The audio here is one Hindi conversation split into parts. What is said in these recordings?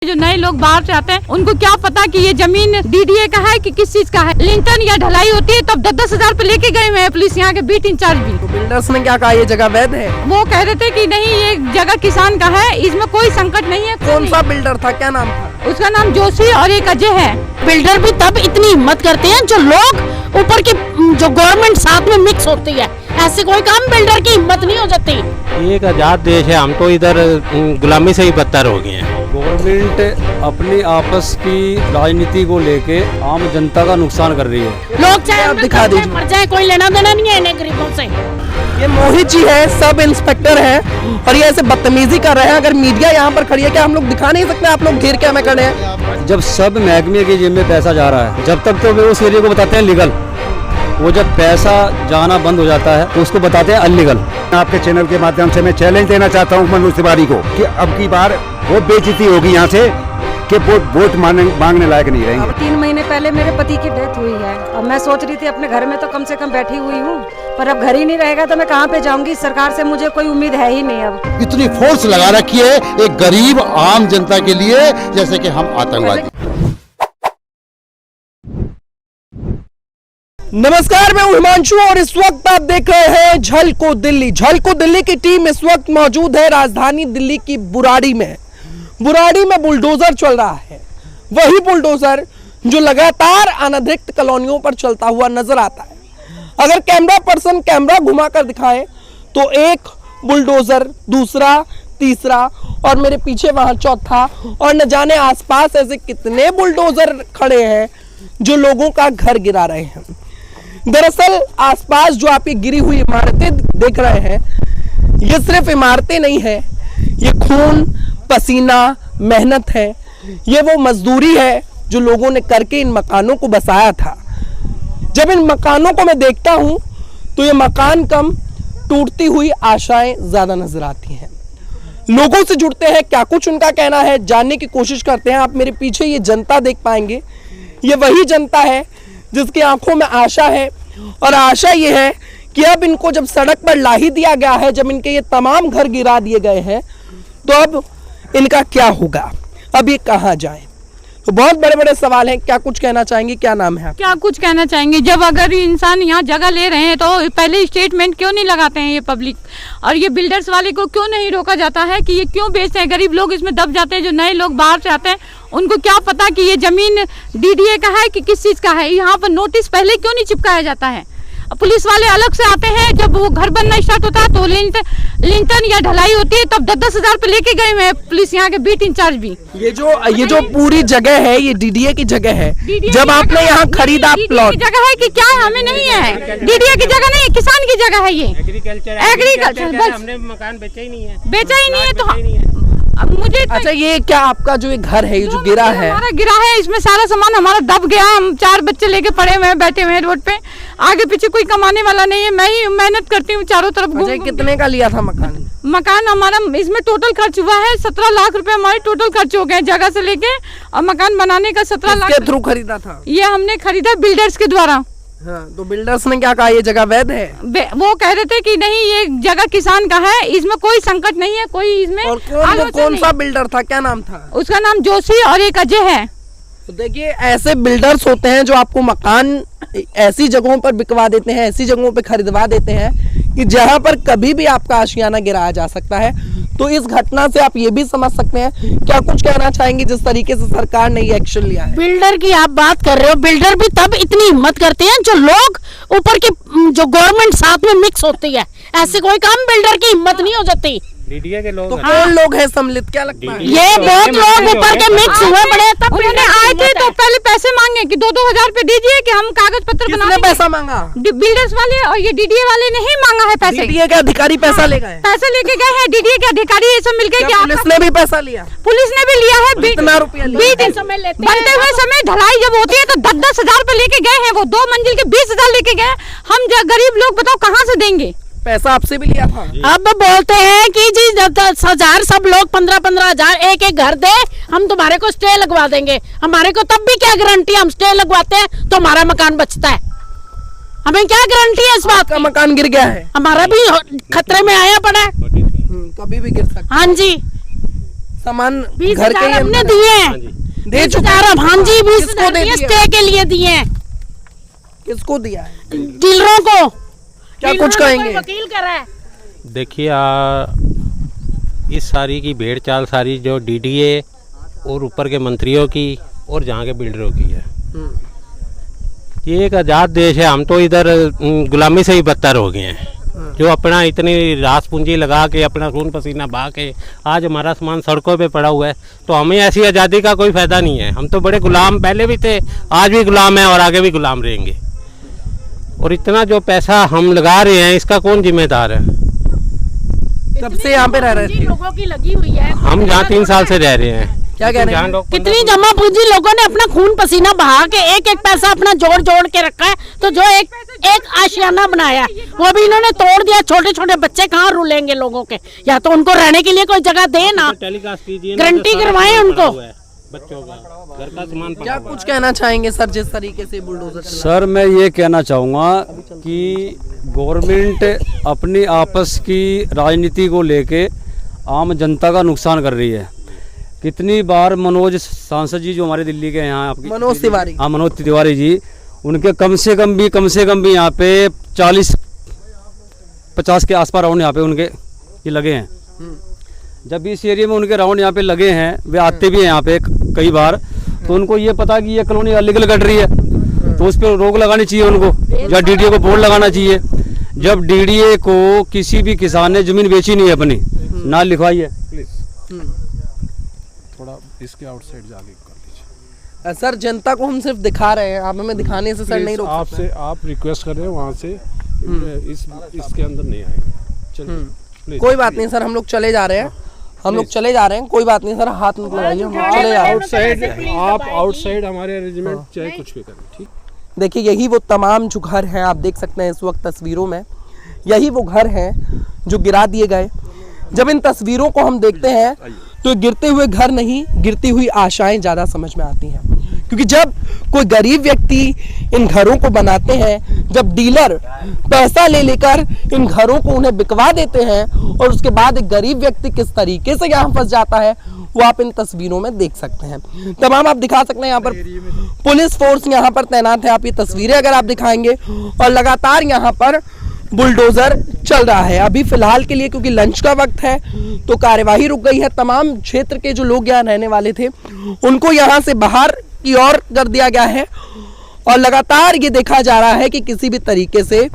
जो नए लोग बाहर से आते हैं उनको क्या पता कि ये जमीन डीडीए का है कि किस चीज का है। लिंटन या ढलाई होती है तब 10-10 हजार पे लेके गए हुए हैं पुलिस यहाँ के बीट इंचार्ज भी। तो बिल्डर्स ने क्या कहा, ये जगह वैध है? वो कह रहे थे कि नहीं ये जगह किसान का है, इसमें कोई संकट नहीं है। कौन सा बिल्डर था, क्या नाम था? उसका नाम जोशी और एक अजय है। बिल्डर भी तब इतनी हिम्मत करते हैं जो लोग ऊपर की जो गवर्नमेंट साथ में मिक्स होती है, ऐसे कोई काम बिल्डर की हिम्मत नहीं हो जाती। ये एक आजाद देश है, हम तो इधर गुलामी से ही बदतर हो गए हैं। गवर्नमेंट अपनी आपस की राजनीति को लेके आम जनता का नुकसान कर रही है। लोग चाहे आप दिखा दीजिए। मर जाए, कोई लेना देना नहीं है इन्हें गरीबों से। ये मोहित जी है, सब इंस्पेक्टर है और ये ऐसे बदतमीजी कर रहे हैं। अगर मीडिया यहाँ पर खड़ी है, क्या हम लोग दिखा नहीं सकते? आप लोग घेर के हमें खड़े हैं। जब सब महकमे की जेब में पैसा जा रहा है, जब तक तो वे उस एरिया को बताते हैं लीगल, वो जब पैसा जाना बंद हो जाता है तो उसको बताते हैं अनलीगल। आपके चैनल के माध्यम से मैं चैलेंज देना चाहता हूँ मनोज तिवारी को कि अब की बार वो बेइज्जती होगी यहाँ से कि वोट मांगने लायक नहीं रहेंगे। अब 3 महीने पहले मेरे पति की डेथ हुई है। अब मैं सोच रही थी अपने घर में तो कम से कम बैठी हुई हूँ, पर अब घर ही नहीं रहेगा तो मैं कहाँ पे जाऊंगी? सरकार से मुझे कोई उम्मीद है ही नहीं। अब इतनी फोर्स लगा रखी है एक गरीब आम जनता के लिए जैसे कि हम आतंकवादी। नमस्कार, मैं हिमांशु और इस वक्त आप देख रहे हैं झलको दिल्ली। झलको दिल्ली की टीम इस वक्त मौजूद है राजधानी दिल्ली की बुराड़ी में। बुराड़ी में बुलडोजर चल रहा है, वही बुलडोजर जो लगातार अनधिकृत कॉलोनियों पर चलता हुआ नजर आता है। अगर कैमरा पर्सन कैमरा घुमाकर दिखाए तो एक बुलडोजर, दूसरा, तीसरा और मेरे पीछे वहां चौथा, और न जाने आसपास ऐसे कितने बुलडोजर खड़े हैं जो लोगों का घर गिरा रहे हैं। दरअसल आसपास जो आप ये गिरी हुई इमारतें देख रहे हैं, ये सिर्फ इमारतें नहीं है, ये खून, पसीना, मेहनत है। ये वो मजदूरी है जो लोगों ने करके इन मकानों को बसाया था। जब इन मकानों को मैं देखता हूं तो ये मकान कम, टूटती हुई आशाएं ज्यादा नजर आती हैं। लोगों से जुड़ते हैं, क्या कुछ उनका कहना है जानने की कोशिश करते हैं। आप मेरे पीछे ये जनता देख पाएंगे, ये वही जनता है जिसकी आंखों में आशा है, और आशा ये है कि अब इनको जब सड़क पर ला ही दिया गया है, जब इनके ये तमाम घर गिरा दिए गए हैं, तो अब इनका क्या होगा, अब ये कहाँ जाए? तो बहुत बड़े बड़े सवाल हैं। क्या कुछ कहना चाहेंगे? क्या नाम है आपका? क्या कुछ कहना चाहेंगे? जब अगर इंसान यहाँ जगह ले रहे हैं तो पहले स्टेटमेंट क्यों नहीं लगाते हैं ये पब्लिक, और ये बिल्डर्स वाले को क्यों नहीं रोका जाता है कि ये क्यों बेचते हैं? गरीब लोग इसमें दब जाते हैं। जो नए लोग बाहर से आते हैं उनको क्या पता कि ये जमीन डीडीए का है कि किस चीज का है। यहाँ पर नोटिस पहले क्यों नहीं चिपकाया जाता है? पुलिस वाले अलग से आते हैं, जब वो घर बनना स्टार्ट होता है तो लिंटन या ढलाई होती है तब 10-10 हजार पे लेके गए हुए हैं पुलिस यहाँ के बीट इंचार्ज भी। ये जो पूरी जगह है ये डीडीए की जगह है। जब आपने यहाँ खरीदा प्लॉट, जगह है कि क्या है? हमें नहीं है, डीडीए की जगह नहीं है, किसान की जगह है। ये एग्रीकल्चर बस, हमने मकान बेचा ही नहीं है। बेचा ही नहीं है तो अब मुझे तो अच्छा, ये क्या आपका जो ये घर है, ये जो गिरा है? हमारा गिरा है, इसमें सारा सामान हमारा दब गया। हम 4 बच्चे लेके पड़े हुए हैं, बैठे हुए हैं रोड पे। आगे पीछे कोई कमाने वाला नहीं है, मैं ही मेहनत करती हूँ चारों तरफ घूम। कितने का लिया था मकान? मकान हमारा इसमें टोटल खर्च हुआ है 17 लाख रुपए हमारे टोटल खर्च हो गए, जगह से लेके और मकान बनाने का 17 लाख। किसके थ्रू खरीदा था? ये हमने खरीदा बिल्डर्स के द्वारा। हाँ, तो बिल्डर्स ने क्या कहा, ये जगह वैध है? वो कह रहे थे कि नहीं ये जगह किसान का है, इसमें कोई संकट नहीं है, कोई इसमें। और कौन सा बिल्डर था, क्या नाम था? उसका नाम जोशी और एक अजय है। तो देखिए, ऐसे बिल्डर्स होते हैं जो आपको मकान ऐसी जगहों पर बिकवा देते हैं, ऐसी जगहों पर खरीदवा देते हैं कि जहां पर कभी भी आपका आशियाना गिराया जा सकता है। तो इस घटना से आप ये भी समझ सकते हैं। क्या कुछ कहना चाहेंगे जिस तरीके से सरकार ने ये एक्शन लिया है? बिल्डर की आप बात कर रहे हो, बिल्डर भी तब इतनी हिम्मत करते हैं जो लोग ऊपर की जो गवर्नमेंट साथ में मिक्स होती है, ऐसे कोई काम बिल्डर की हिम्मत नहीं हो जाती। डीडीए के लोग तो कौन लोग हैं सम्मिलित, क्या लगता है? ये बहुत लोग ऊपर के मिक्स हुए पड़े, तब उन्होंने आए थे तो पहले पैसे मांगे कि 2-2 हजार रुपए दीजिए कि हम कागज पत्र बना किसने पैसा मांगा? बिल्डर्स वाले, और ये डीडीए वाले ने ही मांगा है पैसे। डीडीए के अधिकारी पैसा ले गए? पैसे लेके गए हैं डीडीए के अधिकारी, ये सब मिलकर। पुलिस ने भी पैसा लिया? पुलिस ने भी लिया है। कितना रुपया लिया? बनते हुए समय ढलाई जब होती है तो 10-10 हजार रुपए लेके गए हैं। वो 2 मंजिल के 20 हजार लेके गए। हम गरीब लोग बताओ कहाँ से देंगे? पैसा आपसे भी लिया था? अब बोलते हैं कि जी 10 हजार सब लोग 15-15 हजार एक घर दे, हम तुम्हारे को स्टे लगवा देंगे। हमारे को तब भी क्या गारंटी, हम स्टे लगवाते हैं तो हमारा मकान बचता है, हमें क्या गारंटी है इस बात का? मकान गिर गया है, हमारा भी खतरे में आया पड़ा है, कभी भी गिर सकता है। हाँ जी। सामान 20,000 घर के ही हमने अंदर दिए हाँ हैं, जी। दे चुके 20,000 हाँ जी, 20,000 किसको दे दिए, दिए? स्टे के लिए दिए हैं किसको दिया है? डीलरों को। क्या डीलरों कुछ ने कोई कहेंगे? वकील करा है। देखिए इस सारी की भेड़ चाल सारी जो डीडीए और ऊपर के मंत्रियों की और जहाँ के बिल्डरों की है। ये एक आज़ाद देश है, हम तो इधर गुलामी से ही बदतर हो गए हैं। जो अपना इतनी रास पूंजी लगा के अपना खून पसीना बहा के आज हमारा सामान सड़कों पे पड़ा हुआ है, तो हमें ऐसी आज़ादी का कोई फ़ायदा नहीं है। हम तो बड़े गुलाम पहले भी थे, आज भी गुलाम हैं और आगे भी गुलाम रहेंगे। और इतना जो पैसा हम लगा रहे हैं इसका कौन जिम्मेदार है? तब से यहाँ पे रह रहे थे। लोगों की लगी हुई है। हम यहाँ 3 साल से रह रहे हैं। क्या कह रहे हैं? कितनी जमा पूंजी लोगों ने अपना खून पसीना बहा के एक एक पैसा अपना जोड़ जोड़ के रखा है, तो जो एक आशियाना बनाया है वो भी इन्होंने तोड़ दिया। छोटे छोटे बच्चे कहाँ रुलेंगे लोगों के? या तो उनको रहने के लिए कोई जगह दे ना, टेलीकास्ट कीजिए, गारंटी करवाएं उनको। बच्चों का घर का सामान क्या कुछ कहना चाहेंगे सर जिस तरीके से बुलडोजर चला? सर मैं ये कहना चाहूँगा कि गवर्नमेंट अपनी आपस की राजनीति को लेके आम जनता का नुकसान कर रही है। कितनी बार मनोज सांसद जी जो हमारे दिल्ली के यहाँ आपकी मनोज तिवारी। हाँ मनोज तिवारी जी, उनके कम से कम भी यहाँ पे 40-50 के आसपास राउंड यहाँ पे उनके ये लगे हैं। जब इस एरिया में उनके राउंड यहाँ पे लगे हैं, वे आते भी हैं यहाँ पे कई बार, तो उनको ये पता कि ये कॉलोनी अलीगल कट रही है, तो उस पर रोक लगानी चाहिए उनको, या डीडीए को बोर्ड लगाना चाहिए। जब डीडीए को किसी भी किसान ने जमीन बेची नहीं है अपनी, ना लिखवाई है। थोड़ा इसके आउटसाइड जाके कर लीजिए। सर जनता को हम सिर्फ दिखा रहे हैं, आप हमें दिखाने से सर नहीं रोक सकते। आपसे आप रिक्वेस्ट कर रहे हैं वहाँ से इसके अंदर नहीं आएंगे। चलिए कोई बात नहीं सर, हम लोग चले जा रहे हैं, हम लोग चले जा रहे हैं। कोई बात नहीं सर, हाथ मत लगाइए, हम चले जा रहे हैं। आउटसाइड आप आउटसाइड हमारे अरेंजमेंट चाहे कुछ भी करें, ठीक। देखिए यही वो तमाम जो घर हैं, आप देख सकते हैं इस वक्त तस्वीरों में, यही वो घर हैं जो गिरा दिए गए। जब इन तस्वीरों को हम देखते हैं तो गिरते हुए घर नहीं, गिरती हुई आशाएं ज़्यादा समझ में आती हैं। क्योंकि जब कोई गरीब व्यक्ति इन घरों को बनाते हैं, जब डीलर पैसा ले लेकर इन घरों को उन्हें बिकवा देते हैं, और उसके बाद एक गरीब व्यक्ति किस तरीके से यहाँ फंस जाता है, वो आप इन तस्वीरों में देख सकते हैं। तमाम आप दिखा सकते हैं, यहाँ पर पुलिस फोर्स यहाँ पर तैनात है। आप ये तस्वीरें अगर आप दिखाएंगे, और लगातार यहाँ पर बुलडोजर चल रहा है। अभी फिलहाल के लिए क्योंकि लंच का वक्त है तो कार्यवाही रुक गई है। तमाम क्षेत्र के जो लोग यहाँ रहने वाले थे उनको यहाँ से बाहर की ओर कर दिया गया है, और लगातार ये देखा जा रहा है कि किसी भी तरीके से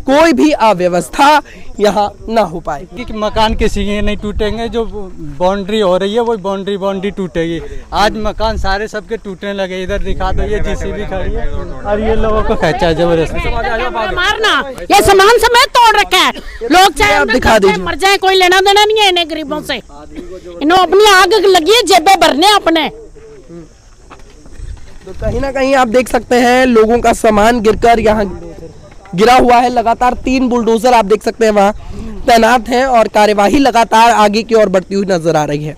कोई भी अव्यवस्था यहाँ ना हो पाए। कि मकान किसी के नहीं टूटेंगे, जो बाउंड्री हो रही है वो बाउंड्री टूटेगी। आज मकान सारे सबके टूटने लगे। इधर दिखा दो, ये जेसीबी खड़ी है और ये लोगों को खींचा जबरदस्ती। मारना, ये सामान समेत तोड़ रखा है। लोग चाहे आप दिखा दीजिए, मर जाए, कोई लेना देना नहीं है इन्हें गरीबों से। इन्होंने अपनी आग लगी है, जेबे भरने अपने। तो कहीं ना कहीं आप देख सकते हैं लोगों का सामान गिरकर यहाँ गिरा हुआ है। लगातार 3 बुलडोजर आप देख सकते हैं वहाँ तैनात हैं, और कार्यवाही लगातार आगे की ओर बढ़ती हुई नजर आ रही है।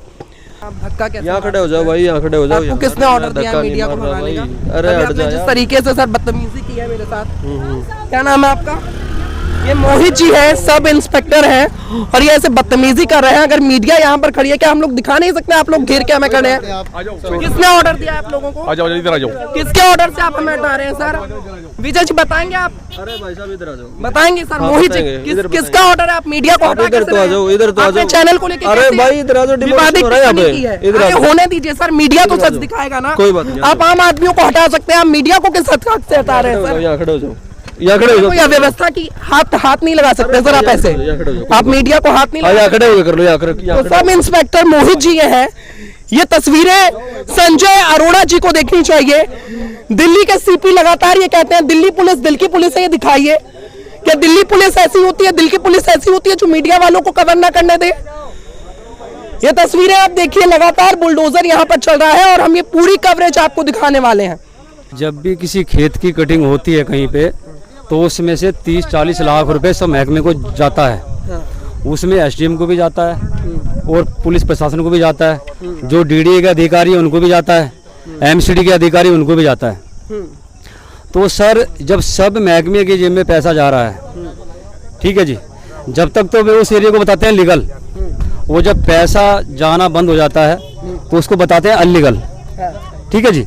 आप धक्का कैसे? यहाँ खड़े हो जाओ भाई, यहाँ खड़े हो जाओ। आपको किसने ऑर्डर दिया है मीडिया को भगाने का? अरे अभी आपने जिस तरीके से सर बदतमीजी की है मेरे साथ। क्या नाम है आपका? ये मोहित जी है, सब इंस्पेक्टर हैं, और ये ऐसे बदतमीजी कर रहे हैं। अगर मीडिया यहाँ पर खड़ी है, क्या हम लोग दिखा नहीं सकते? आप लोग घेर के हमें खड़े हैं। किसने ऑर्डर दिया है आप लोगों को? आ जाओ इधर आ जाओ। किसके ऑर्डर से आप हमें हटा रहे हैं सर? विजय जी बताएंगे आप? अरे भाई साहब इधर आ जाओ। बताएंगे सर। मोहित जी किसका ऑर्डर है? आप मीडिया को हटा इधर तो आ जाओ, इधर तो आ जाओ। चैनल को लेकर अरे भाई इधर आ जाओ, विवादित हो रहा है यहाँ टिप्पणी की है। पे। इधर आ अरे जाओ, होने दीजिए सर, मीडिया तो सच दिखाएगा ना। कोई बात नहीं। आप आम आदमियों को हटा सकते हैं, आप मीडिया को किस हद से हटा रहे हैं सर? यहाँ खड़े हो जाओ, यहाँ खड़े हो जाओ। कोई अव्यवस्था की हाथ नहीं लगा सकते सर आप ऐसे। आप मीडिया को हाथ नहीं लगा यहाँ खड़े हो कर लो, यहाँ खड़े। तो सब इंस्पेक्टर मोहित जी ये हैं। ये तस्वीरें संजय अरोड़ा जी को देखनी चाहिए। दिल्ली के सीपी लगातार ये कहते हैं दिल्ली पुलिस दिल की पुलिस है। ये दिखाइए, क्या दिल्ली पुलिस ऐसी होती है, दिल की पुलिस ऐसी होती है जो मीडिया वालों को कवर ना करने दे? ये तस्वीरें आप देखिए, लगातार बुलडोजर यहाँ पर चल रहा है, और हम ये पूरी कवरेज आपको दिखाने वाले हैं। जब भी किसी खेत की कटिंग होती है कहीं पे, तो उसमें से 30-40 लाख रुपए सब महकमे को जाता है। उसमें एसडीएम को भी जाता है और पुलिस प्रशासन को भी जाता है, जो डीडीए के अधिकारी हैं उनको भी जाता है, एमसीडी के अधिकारी उनको भी जाता है। तो सर जब सब महकमे के जेब में पैसा जा रहा है, ठीक है जी, जब तक तो वे उस एरिया को बताते हैं लीगल, वो जब पैसा जाना बंद हो जाता है तो उसको बताते हैं अनलीगल। ठीक है जी।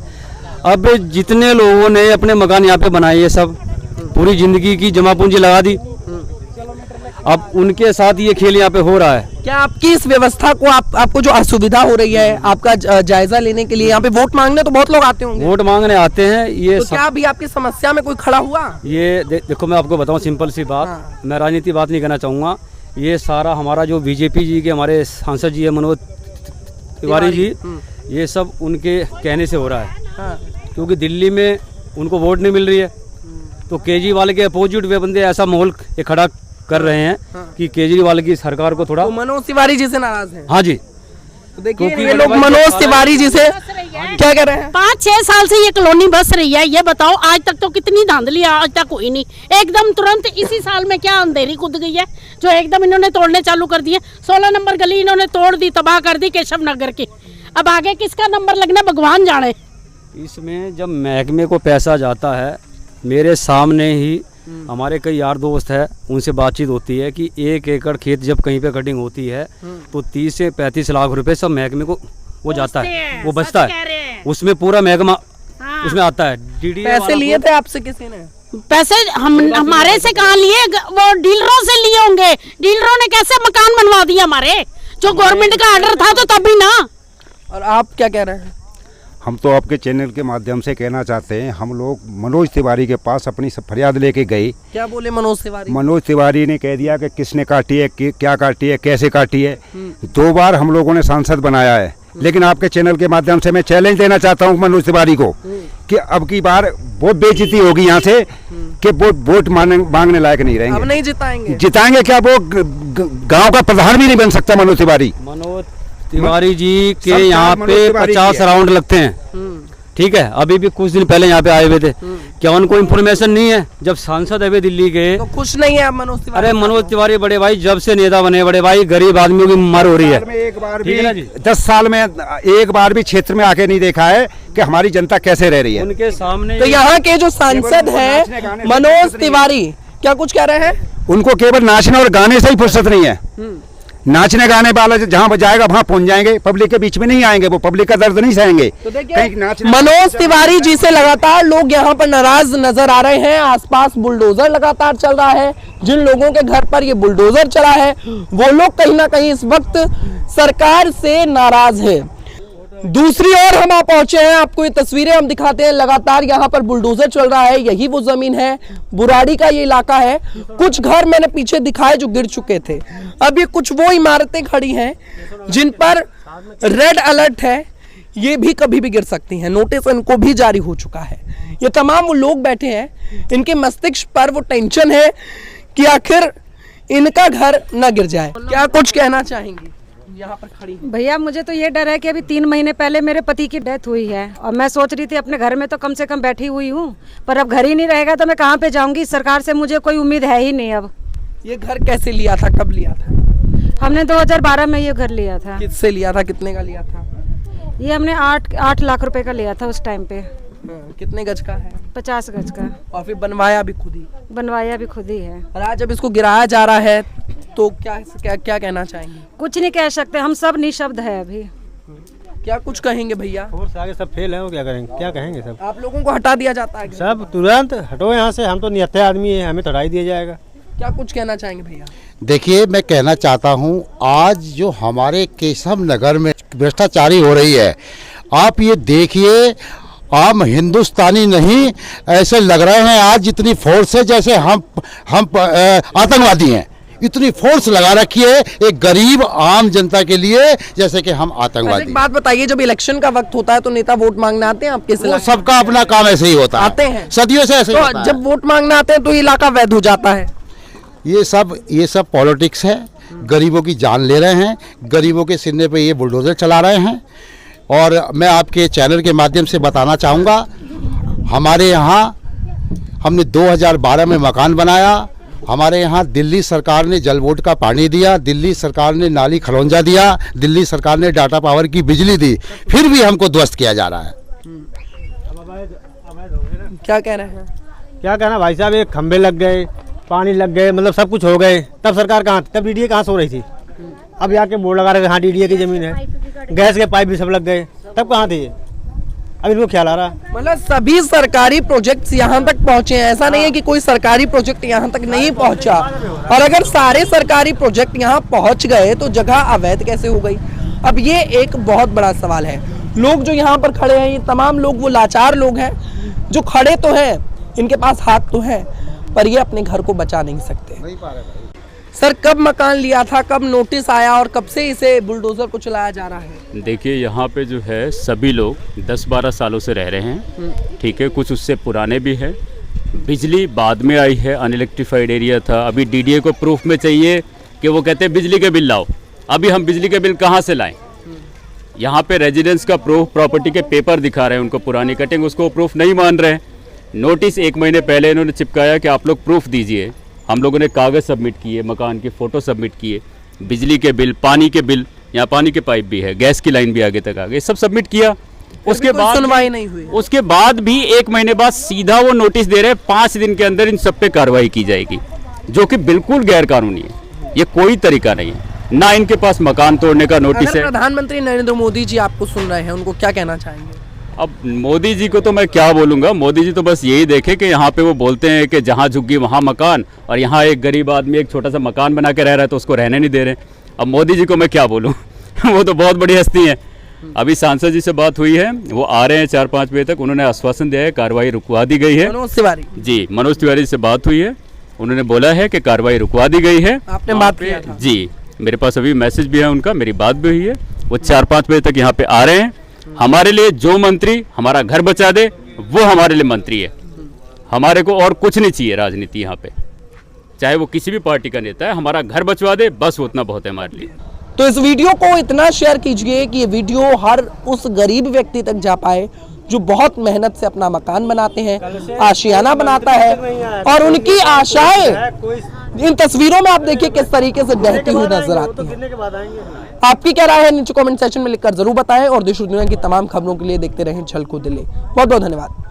अब जितने लोगों ने अपने मकान यहाँ पे बनाए, ये सब पूरी जिंदगी की जमा पूंजी लगा दी, अब उनके साथ ये खेल यहाँ पे हो रहा है। क्या आपकी इस व्यवस्था को आपको जो असुविधा हो रही है, आपका जायजा लेने के लिए यहाँ पे वोट मांगने तो बहुत लोग आते होंगे? वोट मांगने आते हैं। ये तो क्या अभी आपकी समस्या में कोई खड़ा हुआ? ये देखो मैं आपको बताऊं सिंपल सी बात, मैं राजनीति बात नहीं करना चाहूँगा। ये सारा हमारा जो बीजेपी जी के हमारे सांसद जी है मनोज तिवारी जी, ये सब उनके कहने से हो रहा है। क्योंकि दिल्ली में उनको वोट नहीं मिल रही है, तो केजरीवाल के अपोजिट वे बंदे ऐसा माहौल खड़ा कर रहे हैं कि केजरीवाल की सरकार को थोड़ा, तो मनोज तिवारी जी से नाराज हैं? हाँ जी। तो देखिए ये लोग मनोज तिवारी जी से क्या कह रहे हैं? 5-6 साल से ये कॉलोनी बस रही है, ये बताओ आज तक तो कितनी धांधली, आज तक हुई नहीं। एकदम तुरंत इसी साल में क्या अंधेरी कूद गई है जो एकदम इन्होंने तोड़ने चालू कर दिए। 16 नंबर गली इन्होंने तोड़ दी, तबाह कर दी केशव नगर की। अब आगे किसका नंबर लगना भगवान जाने। इसमें जब महकमे को पैसा जाता है, मेरे सामने ही हमारे कई यार दोस्त है, उनसे बातचीत होती है कि 1 एकड़ खेत जब कहीं पे कटिंग होती है तो 30 से 35 लाख रुपए सब महकमे को वो जाता है, वो बचता है। उसमें पूरा महकमा उसमें आता है। डीडी पैसे लिए थे आपसे किसी ने? पैसे हमारे से कहाँ लिए, वो डीलरों से लिए होंगे। डीलरों ने कैसे मकान बनवा दिए हमारे, जो गवर्नमेंट का ऑर्डर था तो तभी ना। और आप क्या कह रहे हैं? हम तो आपके चैनल के माध्यम से कहना चाहते हैं, हम लोग मनोज तिवारी के पास अपनी सब फरियाद लेके गए। क्या बोले मनोज तिवारी? मनोज तिवारी ने कह दिया कि किसने काटी है, क्या काटी है, कैसे काटी है। 2 बार हम लोगों ने सांसद बनाया है, लेकिन आपके चैनल के माध्यम से मैं चैलेंज देना चाहता हूं मनोज तिवारी को कि अब की बार बहुत बेइज्जती होगी यहाँ से कि वोट मांगने लायक नहीं रहेंगे। अब नहीं जिताएंगे? जिताएंगे क्या, वो गाँव का प्रधान भी नहीं बन सकता मनोज तिवारी। मनोज तिवारी जी के यहाँ पे 50 राउंड लगते हैं। ठीक है, अभी भी कुछ दिन पहले यहाँ पे आए हुए थे। क्या उनको इन्फॉर्मेशन नहीं है? जब सांसद है दिल्ली के तो खुश नहीं है आप मनोज तिवारी? अरे मनोज तिवारी बड़े भाई जब से नेता बने, बड़े भाई गरीब आदमियों की मर हो रही है। एक बार भी 10 साल में एक बार भी क्षेत्र में आके नहीं देखा है कि हमारी जनता कैसे रह रही है। उनके सामने तो यहाँ के जो सांसद है मनोज तिवारी क्या कुछ कह रहे हैं? उनको केवल नाचने और गाने से ही फुर्सत नहीं है। नाचने गाने वाला जहाँ जाएगा वहाँ पहुंच जाएंगे, पब्लिक के बीच में नहीं आएंगे, वो पब्लिक का दर्द नहीं सहेंगे। तो मनोज तिवारी जी से लगातार लोग यहाँ पर नाराज नजर आ रहे हैं। आसपास बुलडोजर लगातार चल रहा है। जिन लोगों के घर पर ये बुलडोजर चला है वो लोग कहीं ना कहीं इस वक्त सरकार से नाराज है। दूसरी ओर हम पहुंचे हैं, आपको ये तस्वीरें हम दिखाते हैं। लगातार यहाँ पर बुलडोजर चल रहा है। यही वो जमीन है, बुराड़ी का ये इलाका है। कुछ घर मैंने पीछे दिखाए जो गिर चुके थे। अब ये कुछ वो इमारतें खड़ी हैं जिन पर रेड अलर्ट है, ये भी कभी भी गिर सकती हैं। नोटिस इनको भी जारी हो चुका है। ये तमाम वो लोग बैठे हैं, इनके मस्तिष्क पर वो टेंशन है कि आखिर इनका घर न गिर जाए। क्या कुछ कहना चाहेंगी? यहाँ पर खड़ी भैया मुझे तो ये डर है कि अभी 3 महीने पहले मेरे पति की डेथ हुई है और मैं सोच रही थी अपने घर में तो कम से कम बैठी हुई हूँ, पर अब घर ही नहीं रहेगा तो मैं कहाँ पे जाऊँगी। सरकार से मुझे कोई उम्मीद है ही नहीं। अब ये घर कैसे लिया था, कब लिया था? हमने 2012 में ये घर लिया था। किससे लिया था, कितने का लिया था? ये हमने 8 लाख रुपए का लिया था उस टाइम पे। कितने गज का है? 50 गज का। और फिर बनवाया भी खुद ही? बनवाया भी खुद ही है। और आज जब इसको गिराया जा रहा है तो क्या कहना चाहेंगे? कुछ नहीं कह सकते, हम सब निशब्द है अभी। क्या कुछ कहेंगे भैया? फोर्स आगे सब फेल है, वो क्या करेंगे, क्या कहेंगे? सब आप लोगों को हटा दिया जाता है? सब तुरंत हटो यहाँ से, हम तो निहत्थे आदमी है, हमें तो हटा ही दिया जाएगा। क्या कुछ कहना चाहेंगे भैया? देखिए मैं कहना चाहता हूँ, आज जो हमारे केशव नगर में भ्रष्टाचारी हो रही है, आप ये देखिए, हम हिंदुस्तानी नहीं ऐसे लग रहे हैं आज जितनी फोर्स है जैसे हम आतंकवादी हैं। इतनी फोर्स लगा रखी है एक गरीब आम जनता के लिए जैसे कि हम आतंकवादी। एक बात बताइए, जब इलेक्शन का वक्त होता है तो नेता वोट मांगने आते हैं आपके? वो सबका अपना काम ऐसे ही होता है, आते हैं सदियों से ऐसे तो होता है। जब वोट मांगने आते हैं तो इलाका वैध हो जाता है। ये सब पॉलिटिक्स है, गरीबों की जान ले रहे हैं, गरीबों के सीने पे ये बुलडोजर चला रहे हैं। और मैं आपके चैनल के माध्यम से बताना चाहूँगा, हमारे यहाँ हमने 2012 में मकान बनाया। हमारे यहाँ दिल्ली सरकार ने जल बोर्ड का पानी दिया, दिल्ली सरकार ने नाली खरौंजा दिया, दिल्ली सरकार ने डाटा पावर की बिजली दी, फिर भी हमको ध्वस्त किया जा रहा है। क्या कह रहे हैं? क्या कहना भाई साहब, एक खंबे लग गए, पानी लग गए, मतलब सब कुछ हो गए, तब सरकार कहाँ, तब मीडिया कहाँ सो रही थी? अब यहाँ के बोर्ड लगा रहे हाँ DDA की जमीन है, गैस के पाइप भी सब लग गए, तब कहाँ थे ये? अब इनको ख्याल आ रहा। मतलब सभी सरकारी प्रोजेक्ट्स यहाँ तक पहुँचे हैं, ऐसा नहीं है कि कोई सरकारी प्रोजेक्ट यहाँ तक नहीं पहुँचा। और अगर सारे सरकारी प्रोजेक्ट यहाँ पहुँच गए तो जगह अवैध कैसे हो गई? अब ये एक बहुत बड़ा सवाल है। लोग जो यहाँ पर खड़े हैं, ये तमाम लोग वो लाचार लोग हैं जो खड़े तो हैं, इनके पास हाथ तो है, पर ये अपने घर को बचा नहीं सकते। सर, कब मकान लिया था, कब नोटिस आया और कब से इसे बुलडोजर को चलाया जा रहा है? देखिए, यहाँ पे जो है सभी लोग 10-12 सालों से रह रहे हैं, ठीक है, कुछ उससे पुराने भी हैं। बिजली बाद में आई है, अनइलेक्ट्रिफाइड एरिया था। अभी DDA को प्रूफ में चाहिए कि वो कहते हैं बिजली के बिल लाओ। अभी हम बिजली के बिल कहाँ से लाएं? यहाँ पे रेजिडेंस का प्रूफ, प्रॉपर्टी के पेपर दिखा रहे हैं उनको, पुरानी कटिंग, उसको प्रूफ नहीं मान रहे हैं। नोटिस 1 महीने पहले इन्होंने चिपकाया कि आप लोग प्रूफ दीजिए। हम लोगों ने कागज़ सबमिट किए, मकान की फ़ोटो सबमिट किए, बिजली के बिल, पानी के बिल, यहाँ पानी के पाइप भी है, गैस की लाइन भी आगे तक आ गई, सब सबमिट किया। उसके बाद सुनवाई नहीं हुई। उसके बाद भी 1 महीने बाद सीधा वो नोटिस दे रहे हैं 5 दिन के अंदर इन सब पे कार्रवाई की जाएगी, जो कि बिल्कुल गैर कानूनी है। ये कोई तरीका नहीं है, ना इनके पास मकान तोड़ने का नोटिस है। प्रधानमंत्री नरेंद्र मोदी जी आपको सुन रहे हैं, उनको क्या कहना चाहेंगे? अब मोदी जी को तो मैं क्या बोलूँगा, मोदी जी तो बस यही देखे कि यहाँ पे वो बोलते हैं कि जहाँ झुग्गी वहाँ मकान, और यहाँ एक गरीब आदमी एक छोटा सा मकान बना के रह रहा है तो उसको रहने नहीं दे रहे। अब मोदी जी को मैं क्या बोलूँ वो तो बहुत बड़ी हस्ती है। अभी सांसद जी से बात हुई है, वो आ रहे हैं 4-5 बजे तक, उन्होंने आश्वासन दिया है कार्रवाई रुकवा दी गई है। मनोज तिवारी जी, मनोज तिवारी से बात हुई है, उन्होंने बोला है कि कार्रवाई रुकवा दी गई है। आपने बात किया था? जी, मेरे पास अभी मैसेज भी है उनका, मेरी बात भी हुई है। वो 4-5 बजे तक यहाँ पे आ रहे हैं। हमारे लिए जो मंत्री हमारा घर बचा दे वो हमारे लिए मंत्री है। हमारे को और कुछ नहीं चाहिए राजनीति यहाँ पे, चाहे वो किसी भी पार्टी का नेता है, हमारा घर बचवा दे बस, उतना बहुत है हमारे लिए। तो इस वीडियो को इतना शेयर कीजिए कि ये वीडियो हर उस गरीब व्यक्ति तक जा पाए जो बहुत मेहनत से अपना मकान बनाते हैं, आशियाना बनाता है, और उनकी आशाएं इन तस्वीरों में आप देखिए किस तरीके से बहती हुई नजर आती है। आपकी क्या राय है नीचे कमेंट सेक्शन में लिखकर जरूर बताएं, और देश और दुनिया की तमाम खबरों के लिए देखते रहें झलको दिल्ली। बहुत बहुत धन्यवाद।